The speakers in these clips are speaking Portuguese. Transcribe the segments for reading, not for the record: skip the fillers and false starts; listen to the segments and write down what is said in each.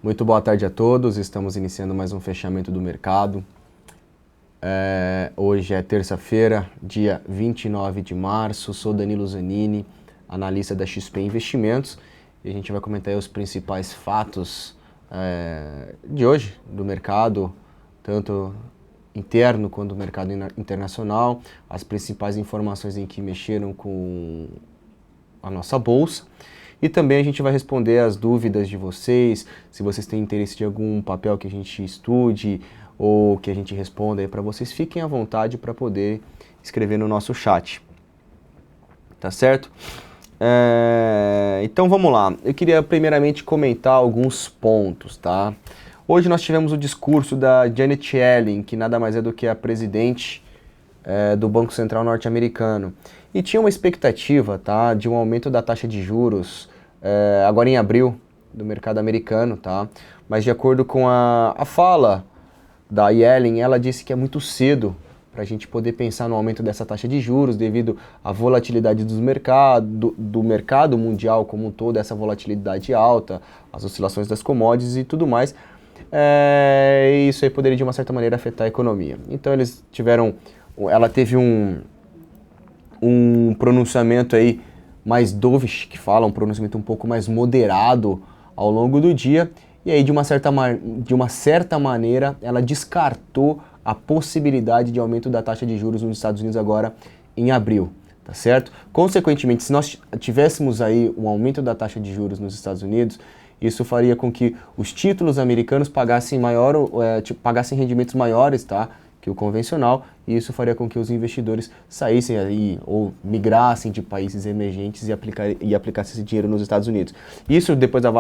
Muito boa tarde a todos, estamos iniciando mais um fechamento do mercado. Hoje é terça-feira, dia 29 de março, sou Danilo Zanini, analista da XP Investimentos, e a gente vai comentar aí os principais fatos de hoje do mercado, tanto interno quanto do mercado internacional, as principais informações em que mexeram com a nossa bolsa. E também a gente vai responder as dúvidas de vocês, se vocês têm interesse de algum papel que a gente estude ou que a gente responda aí para vocês, fiquem à vontade para poder escrever no nosso chat, tá certo? Então vamos lá, eu queria primeiramente comentar alguns pontos, tá? Hoje nós tivemos o discurso da Janet Yellen, que nada mais é do que a presidente do Banco Central norte-americano. E tinha uma expectativa, tá, de um aumento da taxa de juros agora em abril do mercado americano, tá? Mas de acordo com a fala da Yellen, ela disse que é muito cedo para a gente poder pensar no aumento dessa taxa de juros devido à volatilidade do mercado mundial como um todo, essa volatilidade alta, as oscilações das commodities e tudo mais. Isso aí poderia de uma certa maneira afetar a economia. Então ela teve um pronunciamento aí mais dovish, que fala, um pronunciamento um pouco mais moderado ao longo do dia, e aí de uma certa maneira ela descartou a possibilidade de aumento da taxa de juros nos Estados Unidos agora em abril, tá certo? Consequentemente, se nós tivéssemos aí um aumento da taxa de juros nos Estados Unidos, isso faria com que os títulos americanos pagassem rendimentos maiores, tá, que o convencional, e isso faria com que os investidores saíssem aí ou migrassem de países emergentes e aplicassem esse dinheiro nos Estados Unidos. Isso depois da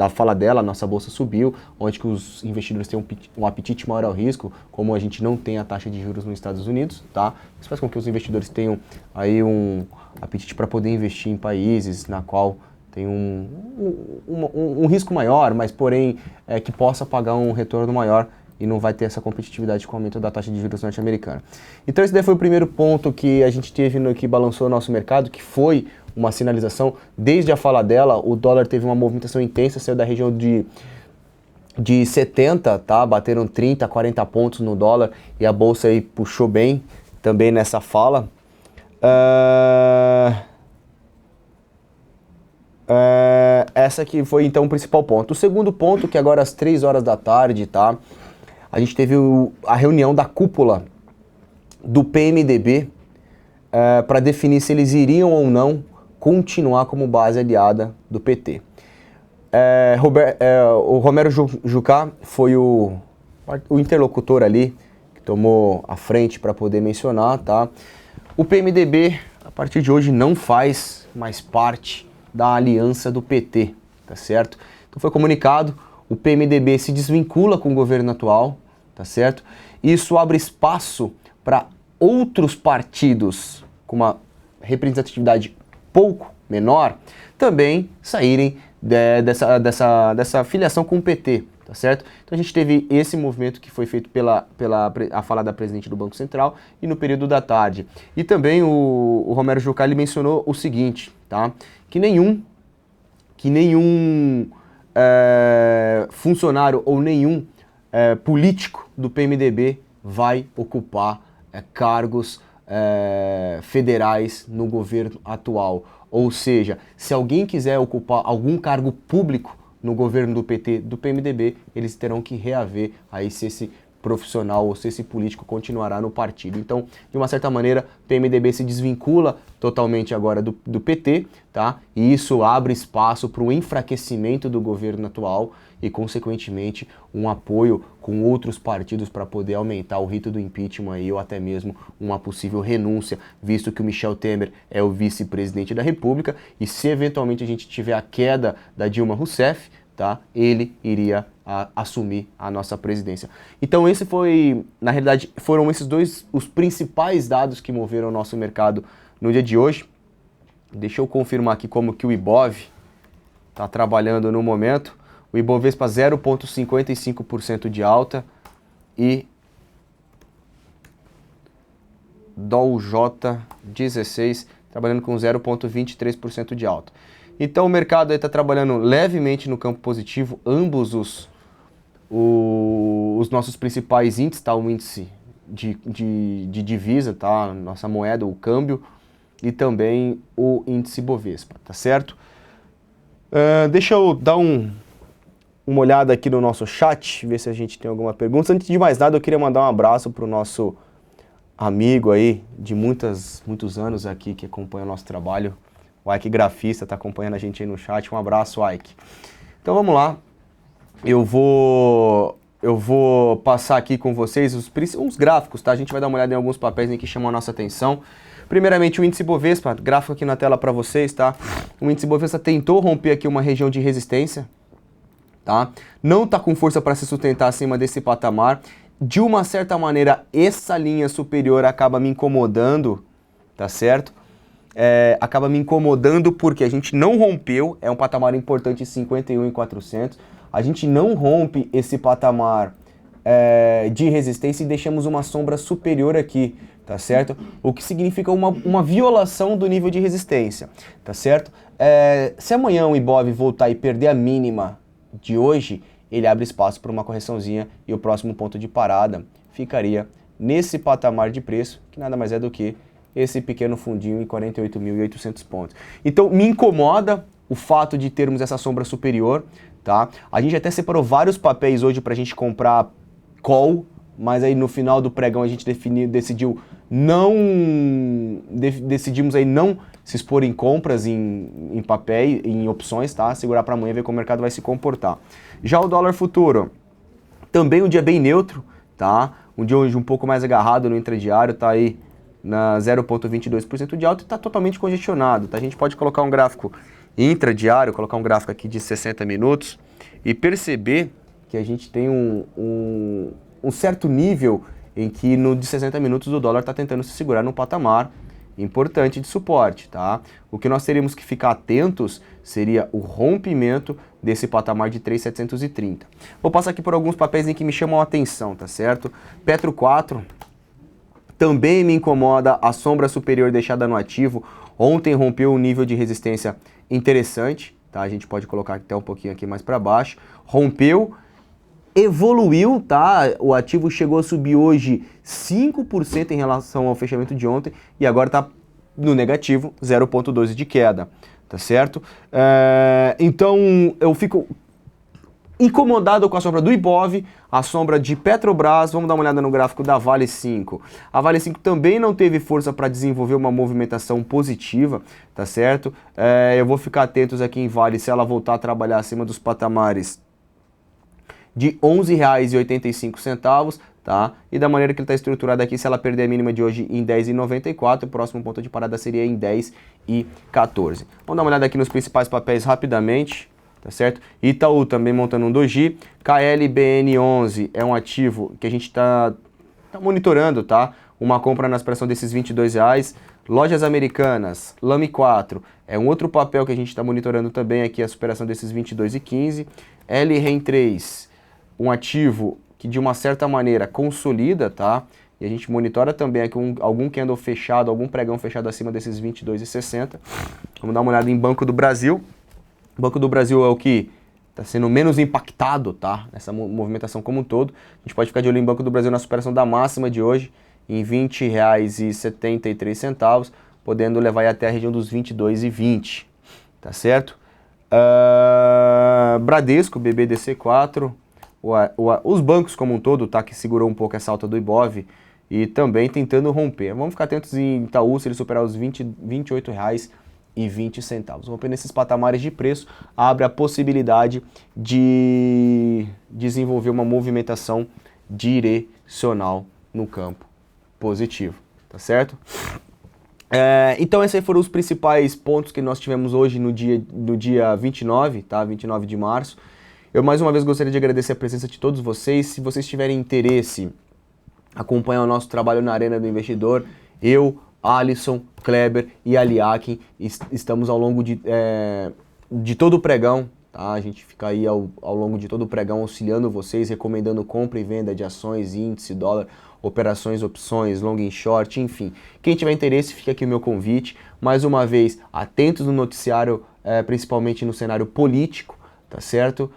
fala dela, a nossa bolsa subiu, onde que os investidores têm um apetite maior ao risco, como a gente não tem a taxa de juros nos Estados Unidos, tá? Isso faz com que os investidores tenham aí um apetite para poder investir em países na qual tem um risco maior, mas porém que possa pagar um retorno maior e não vai ter essa competitividade com o aumento da taxa de juros norte-americana. Então esse daí foi o primeiro ponto que a gente teve que balançou o nosso mercado, que foi uma sinalização. Desde a fala dela, o dólar teve uma movimentação intensa, saiu da região de 70, tá? Bateram 30, 40 pontos no dólar e a bolsa aí puxou bem também nessa fala. Essa aqui foi então o principal ponto. O segundo ponto, que agora às 3 horas da tarde, tá? A gente teve a reunião da cúpula do PMDB para definir se eles iriam ou não continuar como base aliada do PT. O Romero Jucá foi o interlocutor ali, que tomou a frente para poder mencionar, tá? O PMDB, a partir de hoje, não faz mais parte da aliança do PT, tá certo? Então foi comunicado, o PMDB se desvincula com o governo atual, tá certo? Isso abre espaço para outros partidos com uma representatividade pouco menor também saírem dessa filiação com o PT, tá certo? Então a gente teve esse movimento que foi feito pela fala da presidente do Banco Central e no período da tarde. E também o Romero Jucá ele mencionou o seguinte, tá? Que nenhum funcionário ou nenhum político do PMDB vai ocupar cargos federais no governo atual. Ou seja, se alguém quiser ocupar algum cargo público no governo do PT, do PMDB, eles terão que reaver aí se esse profissional ou se esse político continuará no partido. Então, de uma certa maneira, o PMDB se desvincula totalmente agora do PT, tá? E isso abre espaço para o enfraquecimento do governo atual e, consequentemente, um apoio com outros partidos para poder aumentar o rito do impeachment aí, ou até mesmo uma possível renúncia, visto que o Michel Temer é o vice-presidente da República e se eventualmente a gente tiver a queda da Dilma Rousseff, tá? Ele iria assumir a nossa presidência. Então na realidade, foram esses dois os principais dados que moveram o nosso mercado no dia de hoje. Deixa eu confirmar aqui como que o Ibov está trabalhando no momento. O Ibovespa 0,55% de alta e Dow J 16 trabalhando com 0,23% de alta. Então o mercado está trabalhando levemente no campo positivo, ambos os nossos principais índices, tá? O índice de divisa, tá? Nossa moeda, o câmbio, e também o índice Bovespa, tá certo? Deixa eu dar uma olhada aqui no nosso chat, ver se a gente tem alguma pergunta. Antes de mais nada, eu queria mandar um abraço para o nosso amigo aí, de muitos anos aqui, que acompanha o nosso trabalho, o Ike Grafista, está acompanhando a gente aí no chat. Um abraço, Ike. Então vamos lá, eu vou passar aqui com vocês uns gráficos, tá? A gente vai dar uma olhada em alguns papéis que chamam a nossa atenção. Primeiramente, o índice Bovespa, gráfico aqui na tela para vocês, tá? O índice Bovespa tentou romper aqui uma região de resistência, tá? Não está com força para se sustentar acima desse patamar. De uma certa maneira, essa linha superior acaba me incomodando, tá certo? Acaba me incomodando porque a gente não rompeu, é um patamar importante, 51.400. A gente não rompe esse patamar de resistência e deixamos uma sombra superior aqui, tá certo? O que significa uma violação do nível de resistência, tá certo? Se amanhã o Ibov voltar e perder a mínima de hoje, ele abre espaço para uma correçãozinha e o próximo ponto de parada ficaria nesse patamar de preço, que nada mais é do que esse pequeno fundinho em 48.800 pontos. Então me incomoda o fato de termos essa sombra superior, tá? A gente até separou vários papéis hoje para a gente comprar call, mas aí no final do pregão a gente decidimos aí não se expor em compras em papéis, em opções, tá? Segurar para amanhã, ver como o mercado vai se comportar. Já o dólar futuro, também um dia bem neutro, tá? Um dia hoje um pouco mais agarrado no intradiário, tá aí na 0,22% de alta e está totalmente congestionado, tá? A gente pode colocar um gráfico intradiário, colocar um gráfico aqui de 60 minutos e perceber que a gente tem um certo nível em que no de 60 minutos o dólar está tentando se segurar num patamar importante de suporte, tá? O que nós teríamos que ficar atentos seria o rompimento desse patamar de 3.730. Vou passar aqui por alguns papéis em que me chamam a atenção, tá certo? Petro 4, também me incomoda a sombra superior deixada no ativo. Ontem rompeu um nível de resistência interessante, tá? A gente pode colocar até um pouquinho aqui mais para baixo. Rompeu, evoluiu, tá? O ativo chegou a subir hoje 5% em relação ao fechamento de ontem e agora está no negativo, 0,12 de queda, tá certo? Então eu fico incomodado com a sombra do Ibov, a sombra de Petrobras. Vamos dar uma olhada no gráfico da Vale 5. A Vale 5 também não teve força para desenvolver uma movimentação positiva, tá certo? Eu vou ficar atentos aqui em Vale se ela voltar a trabalhar acima dos patamares de R$ 11,85, tá? E da maneira que ele está estruturado aqui, se ela perder a mínima de hoje em 10,94, o próximo ponto de parada seria em 10,14. Vamos dar uma olhada aqui nos principais papéis rapidamente, tá certo? Itaú também montando um doji. KLBN11 é um ativo que a gente tá monitorando, tá? Uma compra na aspiração desses R$ 22,00. Lojas Americanas, Lame 4, é um outro papel que a gente está monitorando também aqui, a superação desses R$ 22,15. LREN 3, um ativo que de uma certa maneira consolida, tá? E a gente monitora também aqui algum candle fechado, algum pregão fechado acima desses 22,60. Vamos dar uma olhada em Banco do Brasil. O Banco do Brasil é o que está sendo menos impactado, tá? Nessa movimentação como um todo. A gente pode ficar de olho em Banco do Brasil na superação da máxima de hoje, em R$ 20,73, podendo levar até a região dos 22,20, tá certo? Bradesco, BBDC4, os bancos como um todo, tá, que segurou um pouco essa alta do Ibov e também tentando romper. Vamos ficar atentos em Itaú, se ele superar os R$ 28,20. Romper nesses patamares de preço, abre a possibilidade de desenvolver uma movimentação direcional no campo positivo, tá certo? Então esses aí foram os principais pontos que nós tivemos hoje no dia 29, tá? 29 de março. Eu mais uma vez gostaria de agradecer a presença de todos vocês. Se vocês tiverem interesse, acompanhar o nosso trabalho na Arena do Investidor, eu, Alisson, Kleber e Aliakin estamos ao longo de todo o pregão, tá? A gente fica aí ao longo de todo o pregão auxiliando vocês, recomendando compra e venda de ações, índice, dólar, operações, opções, long e short, enfim. Quem tiver interesse, fica aqui o meu convite. Mais uma vez, atentos no noticiário principalmente no cenário político, tá certo?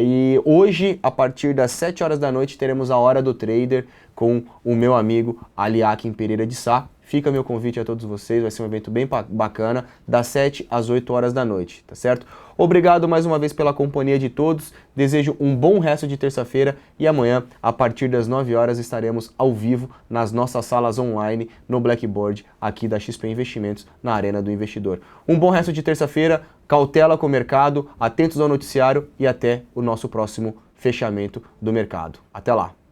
E hoje, a partir das 7 horas da noite, teremos a Hora do Trader com o meu amigo Aliakim Pereira de Sá. Fica meu convite a todos vocês, vai ser um evento bem bacana, das 7 às 8 horas da noite, tá certo? Obrigado mais uma vez pela companhia de todos, desejo um bom resto de terça-feira e amanhã, a partir das 9 horas, estaremos ao vivo nas nossas salas online no Blackboard aqui da XP Investimentos, na Arena do Investidor. Um bom resto de terça-feira, cautela com o mercado, atentos ao noticiário e até o nosso próximo fechamento do mercado. Até lá!